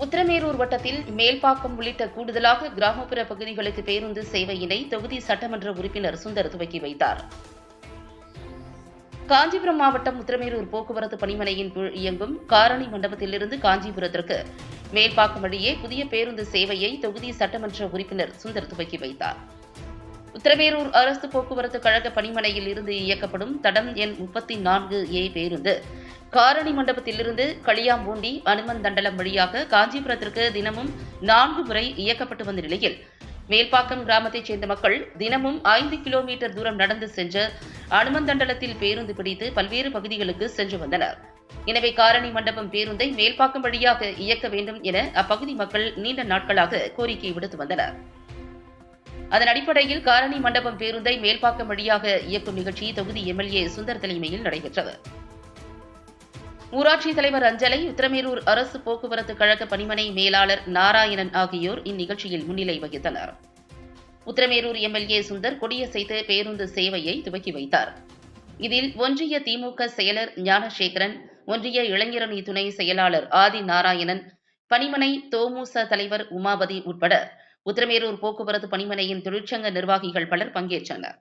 உத்திரமேரூர் வட்டத்தில் மேல்பாக்கம் உள்ளிட்ட கூடுதலாக கிராமப்புற பகுதிகளுக்கு பேருந்து சேவையினை தொகுதி சட்டமன்ற உறுப்பினர் சுந்தர் துவக்கி வைத்தார். காஞ்சிபுரம் மாவட்டம் உத்திரமேரூர் போக்குவரத்து பணிமனையின் கீழ் இயங்கும் காரணி மண்டபத்திலிருந்து காஞ்சிபுரத்திற்கு மேல்பாக்கம் வழியே புதிய பேருந்து சேவையை தொகுதி சட்டமன்ற உறுப்பினர் சுந்தர் துவக்கி வைத்தார். உத்திரமேரூர் அரசு போக்குவரத்து கழக பணிமனையில் இருந்து இயக்கப்படும் தடம் எண் 34A பேருந்து காரணி மண்டபத்திலிருந்து களியாம்பூண்டி அனுமன் தண்டலம் வழியாக காஞ்சிபுரத்திற்கு தினமும் 4 முறை இயக்கப்பட்டு வந்த நிலையில் மேல்பாக்கம் கிராமத்தைச் சேர்ந்த மக்கள் தினமும் 5 கிலோமீட்டர் தூரம் நடந்து சென்று அனுமந்தண்டலத்தில் பேருந்து பிடித்து பல்வேறு பகுதிகளுக்கு சென்று வந்தனர். எனவே காரணி மண்டபம் பேருந்தை மேல்பாக்கம் வழியாக இயக்க வேண்டும் என அப்பகுதி மக்கள் நீண்ட நாட்களாக கோரிக்கை விடுத்து வந்தனர். அதன் அடிப்படையில் காரணி மண்டபம் பேருந்தை மேல்பாக்கம் வழியாக இயக்கும் நிகழ்ச்சி தொகுதி எம்எல்ஏ சுந்தர் தலைமையில் நடைபெற்றது. ஊராட்சி தலைவர் அஞ்சலை, உத்திரமேரூர் அரசு போக்குவரத்து கழக பணிமனை மேலாளர் நாராயணன் ஆகியோர் இந்நிகழ்ச்சியில் முன்னிலை வகித்தனர். உத்திரமேரூர் எம்எல்ஏ சுந்தர் கொடியசைத்து பேருந்து சேவையை துவக்கி வைத்தார். இதில் ஒன்றிய திமுக செயலர் ஞானசேகரன், ஒன்றிய இளைஞரணி துணை செயலாளர் ஆதி நாராயணன், பணிமனை தொமுச தலைவர் உமாபதி உட்பட உத்திரமேரூர் போக்குவரத்து பணிமனையின் தொழிற்சங்க நிர்வாகிகள் பலர் பங்கேற்றனர்.